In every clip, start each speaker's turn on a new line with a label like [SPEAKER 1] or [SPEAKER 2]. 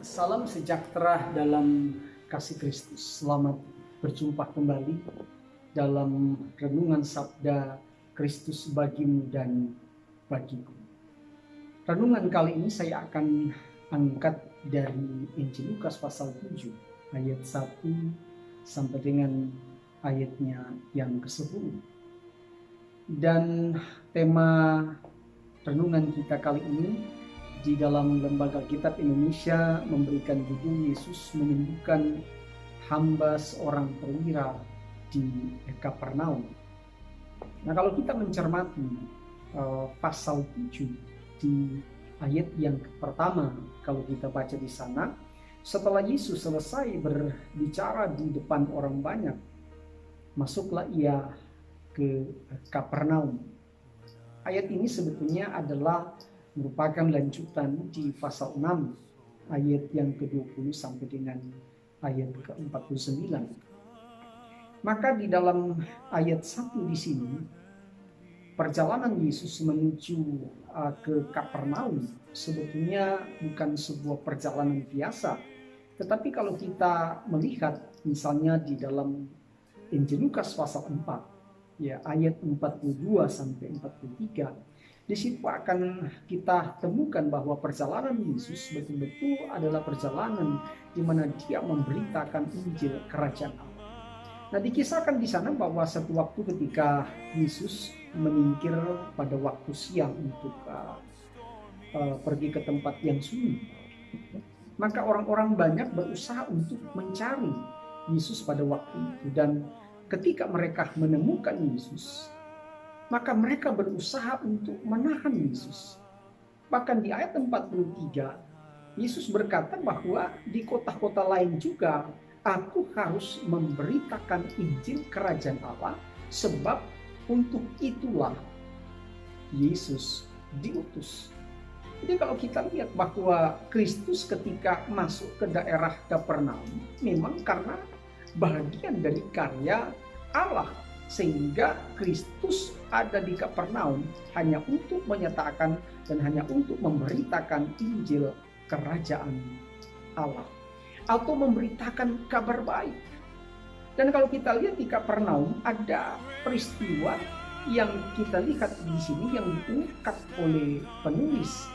[SPEAKER 1] Salam sejahtera dalam kasih Kristus. Selamat berjumpa kembali dalam renungan sabda Kristus bagimu dan bagiku. Renungan kali ini saya akan angkat dari Injil Lukas pasal 7 ayat 1 sampai dengan ayatnya yang ke-10. Dan tema renungan kita kali ini di dalam Lembaga Kitab Indonesia memberikan judul Yesus menyembuhkan hamba seorang perwira di Kapernaum. Nah, kalau kita mencermati pasal 7 di ayat yang pertama, kalau kita baca di sana, setelah Yesus selesai berbicara di depan orang banyak, masuklah ia ke Kapernaum. Ayat ini sebetulnya adalah merupakan lanjutan di pasal 6 ayat yang ke-20 sampai dengan ayat ke-49. Maka di dalam ayat 1 di sini, perjalanan Yesus menuju ke Kapernaum sebetulnya bukan sebuah perjalanan biasa. Tetapi kalau kita melihat misalnya di dalam Injil Lukas pasal 4, ya ayat 42 sampai 43, di situ akan kita temukan bahwa perjalanan Yesus betul-betul adalah perjalanan di mana dia memberitakan Injil Kerajaan Allah. Nah, dikisahkan di sana bahwa satu waktu ketika Yesus menyingkir pada waktu siang untuk pergi ke tempat yang sunyi, maka orang-orang banyak berusaha untuk mencari Yesus pada waktu itu. Dan ketika mereka menemukan Yesus, maka mereka berusaha untuk menahan Yesus. Bahkan di ayat 43, Yesus berkata bahwa di kota-kota lain juga aku harus memberitakan Injil Kerajaan Allah, sebab untuk itulah Yesus diutus. Jadi kalau kita lihat bahwa Kristus ketika masuk ke daerah Kapernaum memang karena bagian dari karya Allah, sehingga Kristus ada di Kapernaum hanya untuk menyatakan dan hanya untuk memberitakan Injil Kerajaan Allah atau memberitakan kabar baik. Dan kalau kita lihat di Kapernaum ada peristiwa yang kita lihat di sini yang diungkap oleh penulis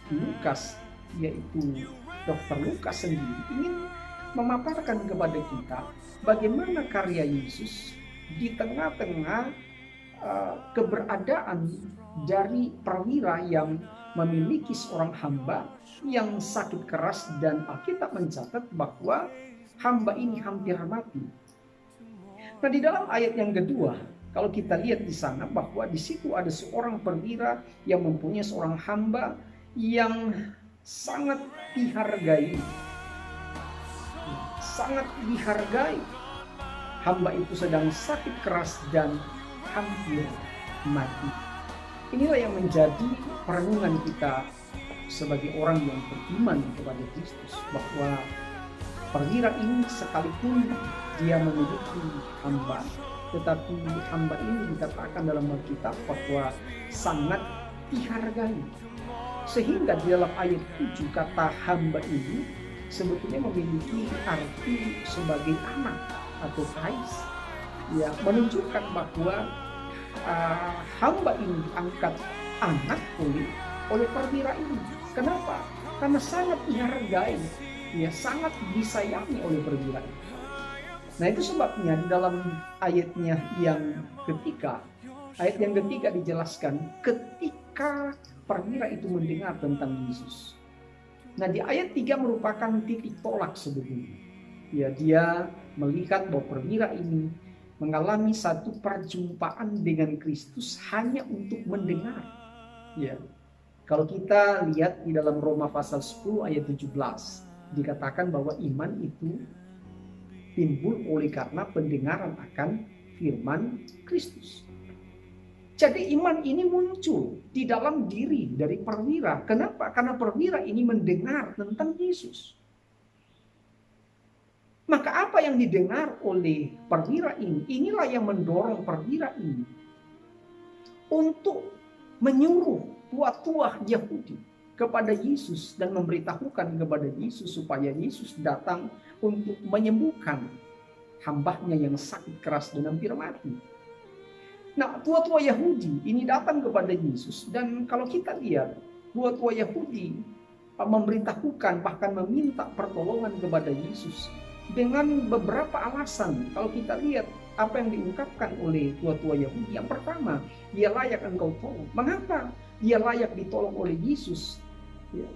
[SPEAKER 1] Lukas, yaitu Dr. Lukas sendiri ingin memaparkan kepada kita bagaimana karya Yesus di tengah-tengah keberadaan dari perwira yang memiliki seorang hamba yang sakit keras, dan Alkitab mencatat bahwa hamba ini hampir mati. Nah, di dalam ayat yang kedua, kalau kita lihat di sana bahwa di situ ada seorang perwira yang mempunyai seorang hamba yang sangat dihargai. Sangat dihargai. Hamba itu sedang sakit keras dan hampir mati. Inilah yang menjadi perenungan kita sebagai orang yang beriman kepada Kristus, bahwa perwira ini sekalipun dia memiliki hamba, tetapi hamba ini dikatakan dalam Alkitab bahwa sangat dihargai. Sehingga di dalam ayat 7 kata hamba ini sebetulnya memiliki arti sebagai anak atau kais, ya, menunjukkan bahwa hamba ini diangkat anak oleh perwira ini. Kenapa? Karena sangat dihargai, ya, sangat disayangi oleh perwira ini. Nah, itu sebabnya di dalam ayatnya yang ketiga, ayat yang ketiga dijelaskan ketika perwira itu mendengar tentang Yesus. Nah, di ayat 3 merupakan titik tolak sebetulnya. Ya, dia melihat bahwa perwira ini mengalami satu perjumpaan dengan Kristus hanya untuk mendengar. Ya, kalau kita lihat di dalam Roma pasal 10 ayat 17, dikatakan bahwa iman itu timbul oleh karena pendengaran akan firman Kristus. Jadi iman ini muncul di dalam diri dari perwira. Kenapa? Karena perwira ini mendengar tentang Yesus. Maka apa yang didengar oleh perwira ini, inilah yang mendorong perwira ini untuk menyuruh tua-tua Yahudi kepada Yesus dan memberitahukan kepada Yesus supaya Yesus datang untuk menyembuhkan hambanya yang sakit keras dan hampir mati. Nah, tua-tua Yahudi ini datang kepada Yesus, dan kalau kita lihat, tua-tua Yahudi memberitahukan bahkan meminta pertolongan kepada Yesus dengan beberapa alasan. Kalau kita lihat apa yang diungkapkan oleh tua-tua Yahudi, yang pertama, dia layak engkau tolong. Mengapa dia layak ditolong oleh Yesus?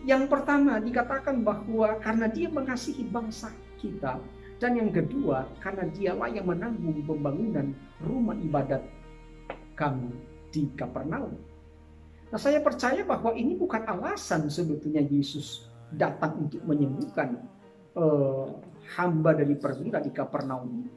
[SPEAKER 1] Yang pertama dikatakan bahwa karena dia mengasihi bangsa kita, dan yang kedua karena dia layak menanggung pembangunan rumah ibadat kami di Kapernaum. Nah, saya percaya bahwa ini bukan alasan sebetulnya Yesus datang untuk menyembuhkan hamba dari perwira di Kapernaum.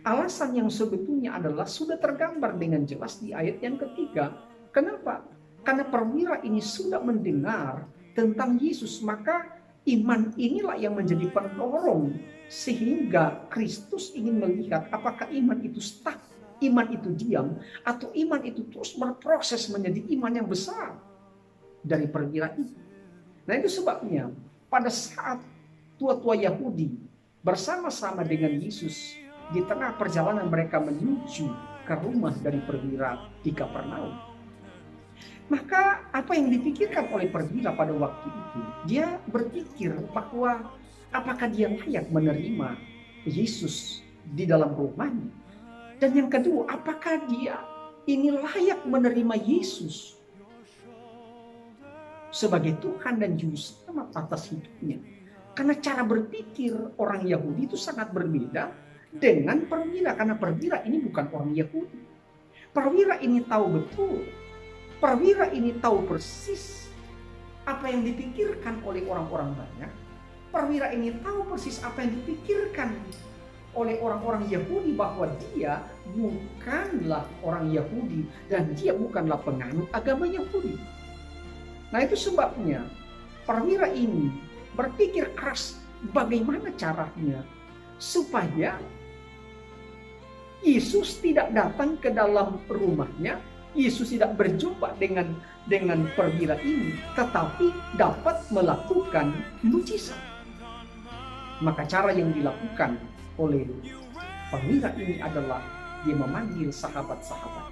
[SPEAKER 1] Alasan yang sebetulnya adalah sudah tergambar dengan jelas di ayat yang ketiga. Kenapa? Karena perwira ini sudah mendengar tentang Yesus, maka iman inilah yang menjadi penolong sehingga Kristus ingin melihat apakah iman itu stuck, iman itu diam, atau iman itu terus berproses menjadi iman yang besar dari perwira itu. Nah, itu sebabnya pada saat tua-tua Yahudi bersama-sama dengan Yesus di tengah perjalanan mereka menuju ke rumah dari perwira di Kapernaum, maka apa yang dipikirkan oleh perwira pada waktu itu? Dia berpikir bahwa apakah dia layak menerima Yesus di dalam rumahnya? Dan yang kedua, apakah dia ini layak menerima Yesus sebagai Tuhan dan Juru Selamat atas hidupnya? Karena cara berpikir orang Yahudi itu sangat berbeda dengan perwira. Karena perwira ini bukan orang Yahudi. Perwira ini tahu betul. Perwira ini tahu persis apa yang dipikirkan oleh orang-orang banyak. Perwira ini tahu persis apa yang dipikirkan oleh orang-orang Yahudi, bahwa dia bukanlah orang Yahudi dan dia bukanlah penganut agama Yahudi. Nah, itu sebabnya perwira ini berpikir keras bagaimana caranya supaya Yesus tidak datang ke dalam rumahnya, Yesus tidak berjumpa dengan perwira ini, tetapi dapat melakukan mujizat. Maka cara yang dilakukan oleh perwira ini adalah dia memanggil sahabat-sahabat.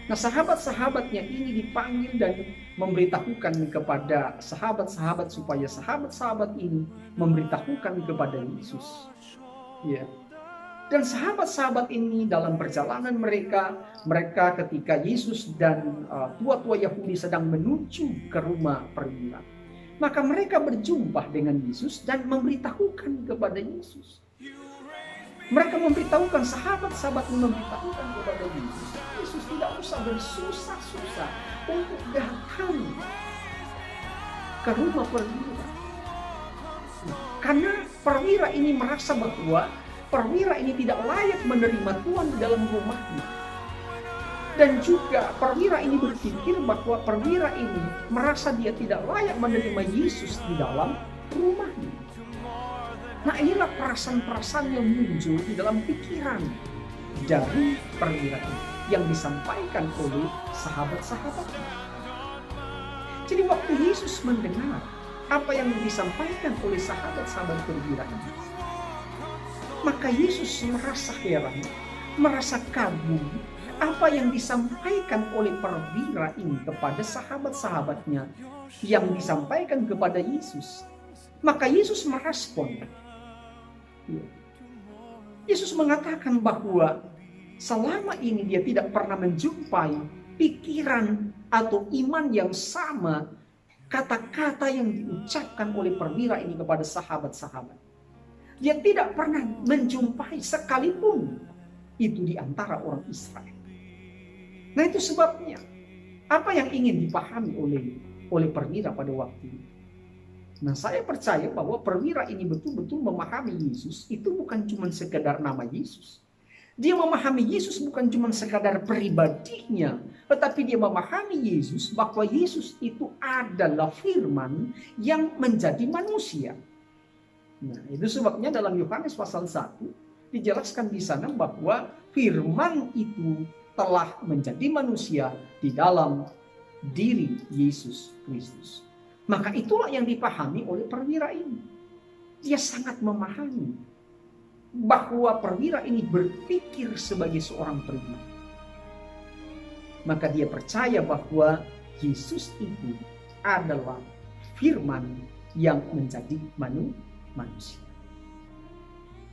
[SPEAKER 1] Nah, sahabat-sahabatnya ini dipanggil dan memberitahukan kepada sahabat-sahabat supaya sahabat-sahabat ini memberitahukan kepada Yesus. Ya. Dan sahabat-sahabat ini dalam perjalanan mereka ketika Yesus dan tua-tua Yahudi sedang menuju ke rumah perwira, maka mereka berjumpa dengan Yesus dan memberitahukan kepada Yesus. Mereka memberitahukan, sahabat-sahabat memberitahukan kepada Yesus. Yesus tidak usah bersusah-susah untuk datang ke rumah perwira. Karena perwira ini merasa bahwa perwira ini tidak layak menerima Tuhan di dalam rumahnya. Dan juga perwira ini berpikir bahwa perwira ini merasa dia tidak layak menerima Yesus di dalam rumahnya. Nah, inilah perasaan-perasaan yang muncul di dalam pikiran dari perwira ini yang disampaikan oleh sahabat-sahabatnya. Jadi waktu Yesus mendengar apa yang disampaikan oleh sahabat-sahabat perwira ini, maka Yesus merasa heran, merasa kagum apa yang disampaikan oleh perwira ini kepada sahabat-sahabatnya yang disampaikan kepada Yesus. Maka Yesus merespon. Yesus mengatakan bahwa selama ini dia tidak pernah menjumpai pikiran atau iman yang sama kata-kata yang diucapkan oleh perwira ini kepada sahabat-sahabat. Dia tidak pernah menjumpai sekalipun itu di antara orang Israel. Nah, itu sebabnya apa yang ingin dipahami oleh perwira pada waktu itu. Nah, saya percaya bahwa perwira ini betul-betul memahami Yesus itu bukan cuma sekedar nama Yesus. Dia memahami Yesus bukan cuma sekadar pribadinya, tetapi dia memahami Yesus bahwa Yesus itu adalah firman yang menjadi manusia. Nah, itu sebabnya dalam Yohanes pasal 1 dijelaskan di sana bahwa firman itu telah menjadi manusia di dalam diri Yesus Kristus. Maka itulah yang dipahami oleh perwira ini. Dia sangat memahami bahwa perwira ini berpikir sebagai seorang perwira. Maka dia percaya bahwa Yesus itu adalah firman yang menjadi manusia.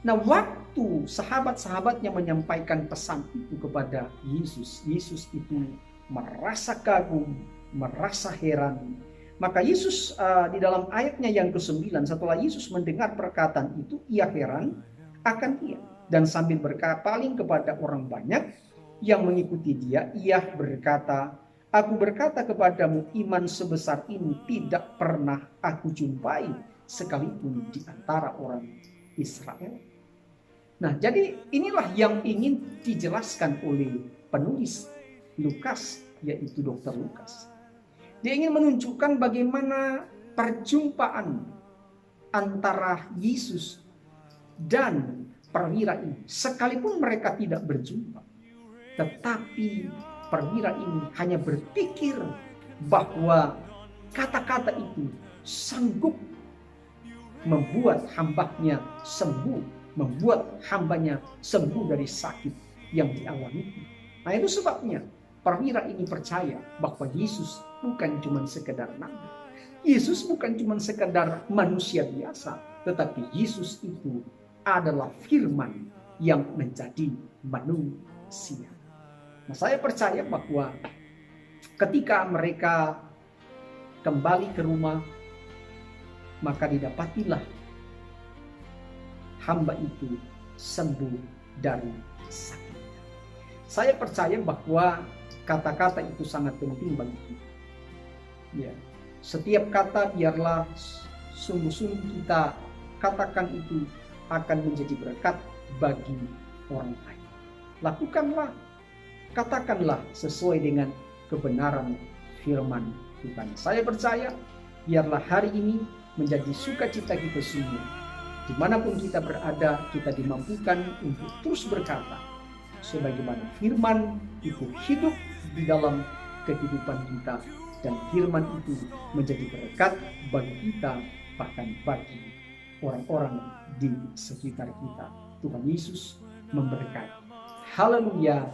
[SPEAKER 1] Nah, waktu sahabat-sahabatnya menyampaikan pesan itu kepada Yesus, Yesus itu merasa kagum, merasa heran. Maka Yesus di dalam ayatnya yang ke-9, setelah Yesus mendengar perkataan itu, ia heran akan ia. Dan sambil berpaling kepada orang banyak yang mengikuti dia, ia berkata, "Aku berkata kepadamu, iman sebesar ini tidak pernah aku jumpai sekalipun di antara orang Israel." Nah, jadi inilah yang ingin dijelaskan oleh penulis Lukas, yaitu Dr. Lukas. Dia ingin menunjukkan bagaimana perjumpaan antara Yesus dan perwira ini. Sekalipun mereka tidak berjumpa, tetapi perwira ini hanya berpikir bahwa kata-kata itu sanggup membuat hambanya sembuh, membuat hambanya sembuh dari sakit yang dialami. Nah, itu sebabnya perwira ini percaya bahwa Yesus bukan cuma sekedar nabi. Yesus bukan cuma sekedar manusia biasa, tetapi Yesus itu adalah firman yang menjadi manusia. Nah, saya percaya bahwa ketika mereka kembali ke rumah, maka didapatilah hamba itu sembuh dari sakit. Saya percaya bahwa kata-kata itu sangat penting bagi kita. Ya, setiap kata biarlah sungguh-sungguh kita katakan itu akan menjadi berkat bagi orang lain. Lakukanlah, katakanlah sesuai dengan kebenaran firman Tuhan. Saya percaya biarlah hari ini menjadi sukacita kita semua. Dimanapun kita berada, kita dimampukan untuk terus berkata sebagaimana firman itu hidup di dalam kehidupan kita, dan firman itu menjadi berkat bagi kita, bahkan bagi orang-orang di sekitar kita. Tuhan Yesus memberkati. Haleluya.